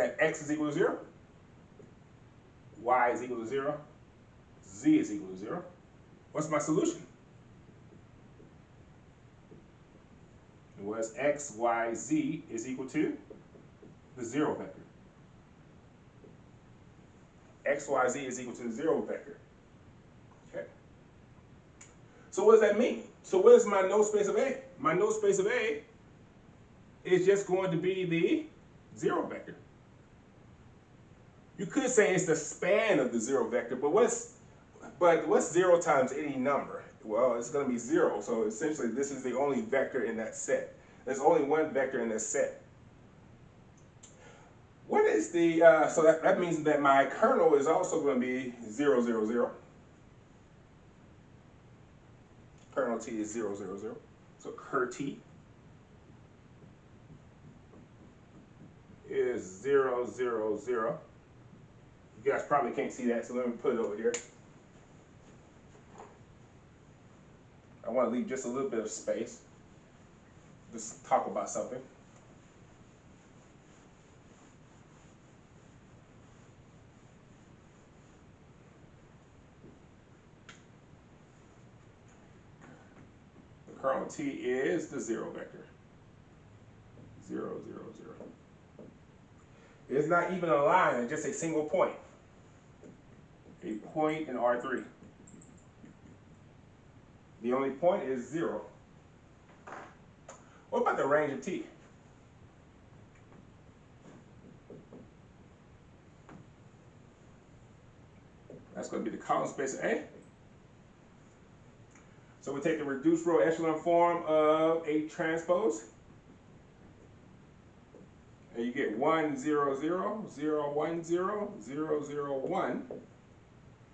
that x is equal to 0, y is equal to 0, z is equal to 0. What's my solution? It was x, y, z is equal to the 0 vector. X, y, z is equal to the 0 vector. Okay. So what does that mean? So what is my node space of A? My node space of A is just going to be the 0 vector. You could say it's the span of the 0 vector, but what's 0 times any number? Well, it's going to be 0, so essentially this is the only vector in that set. There's only one vector in this set. What is the, so that means that my kernel is also going to be 0, 0, 0. Kernel T is 0, 0, 0. So ker T is 0, 0, 0. You guys probably can't see that, so let me put it over here. I want to leave just a little bit of space. Just talk about something. The kernel T is the 0 vector. 0, 0, 0. It's not even a line, it's just a single point. A point in R3. The only point is 0. What about the range of T? That's going to be the column space of A. So we take the reduced row echelon form of A transpose. And you get 1, 0, 0, 0, 1, 0, 0, 0, 1.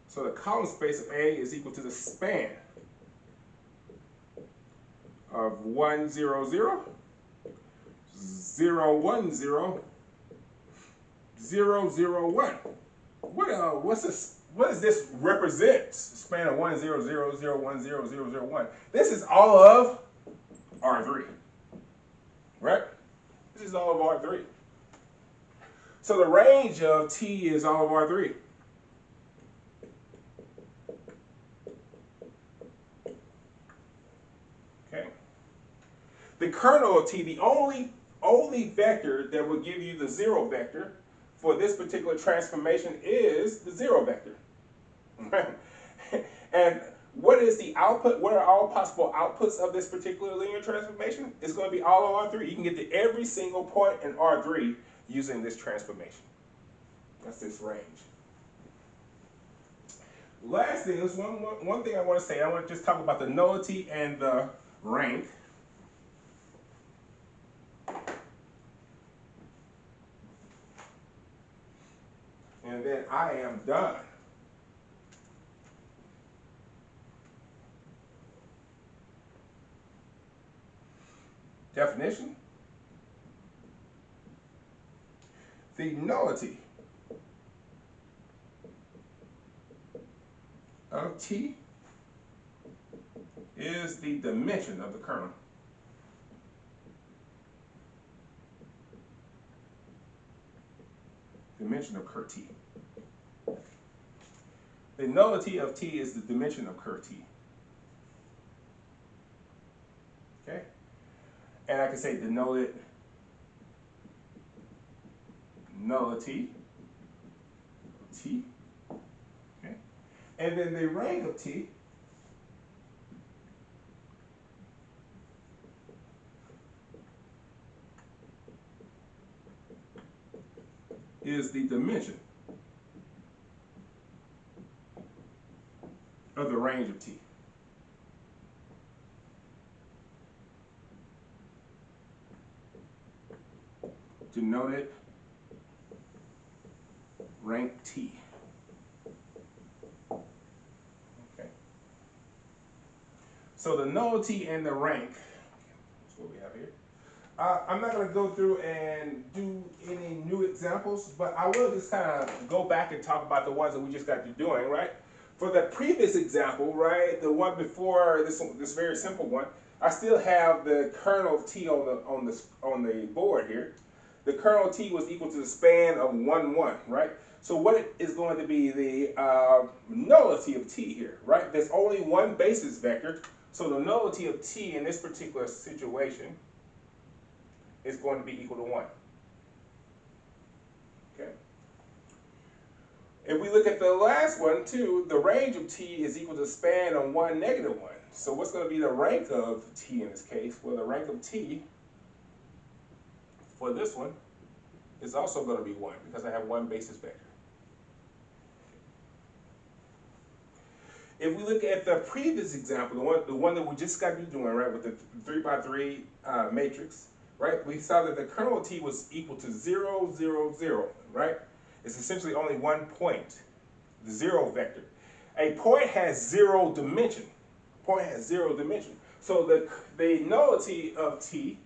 So the column space of A is equal to the span of 1, 0, 0, 0, 1, 0, 0, 0, 1. What does this represent? Span of 1, 0, 0, 0, 1, 0, 0, 0, 1. This is all of R3, right? This is all of R3. So the range of T is all of R3. Okay. The kernel of T, the only vector that will give you the 0 vector for this particular transformation is the 0 vector. And what is the output? What are all possible outputs of this particular linear transformation? It's going to be all of R3. You can get to every single point in R3 using this transformation. That's this range. Last thing, there's one thing I want to say. I want to just talk about the nullity and the rank. And then I am done. Definition. The nullity of T is the dimension of the kernel. Dimension of ker T. The nullity of T is the dimension of ker T. Okay? And I can say denoted nullity of T. Okay? And then the rank of T is the dimension of the range of T. Denoted rank T. Okay. So the nullity and the rank, that's what we have here. I'm not going to go through and do any new examples, but I will just kind of go back and talk about the ones that we just got to doing, right? For the previous example, right, the one before this very simple one, I still have the kernel of T on the board here. the kernel T was equal to the span of 1, 1, right? So what is going to be the nullity of T here, right? There's only one basis vector, so the nullity of T in this particular situation is going to be equal to 1. Okay. If we look at the last one too, the range of T is equal to the span of 1, negative 1. So what's going to be the rank of T in this case? Well, the rank of T for this one is also going to be 1 because I have one basis vector. If we look at the previous example, the one that we just got to doing, right, with the 3 by 3 matrix, right, we saw that the kernel T was equal to 0, 0, 0, right? It's essentially only one point, the 0 vector. A point has 0 dimension. A point has 0 dimension. So the nullity of T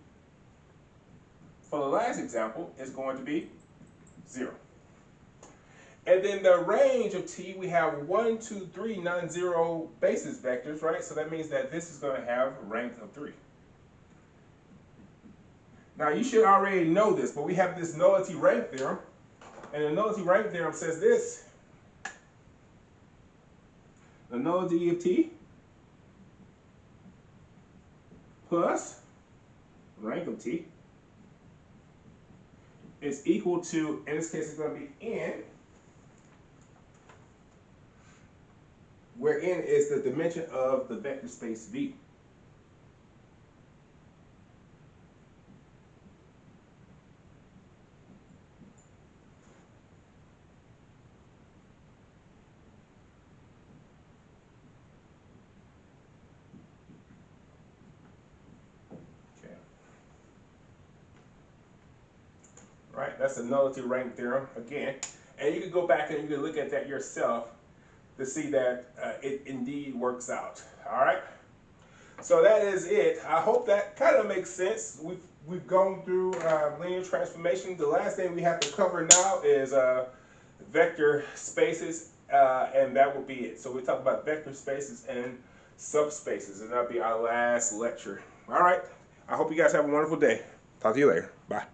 for the last example is going to be 0. And then the range of T, we have 1, 2, 3 non-zero basis vectors, right? So that means that this is going to have rank of 3. Now you should already know this, but we have this nullity rank theorem. And the nullity rank theorem says this. The nullity of T plus rank of T is equal to, in this case it's going to be n, where n is the dimension of the vector space V. Okay. Right, that's the nullity rank theorem again. And you can go back and you can look at that yourself to see that it indeed works out. All right. So that is it. I hope that kind of makes sense. We've gone through linear transformation. The last thing we have to cover now is vector spaces, and that will be it. So we talk about vector spaces and subspaces, and that'll be our last lecture. All right. I hope you guys have a wonderful day. Talk to you later. Bye.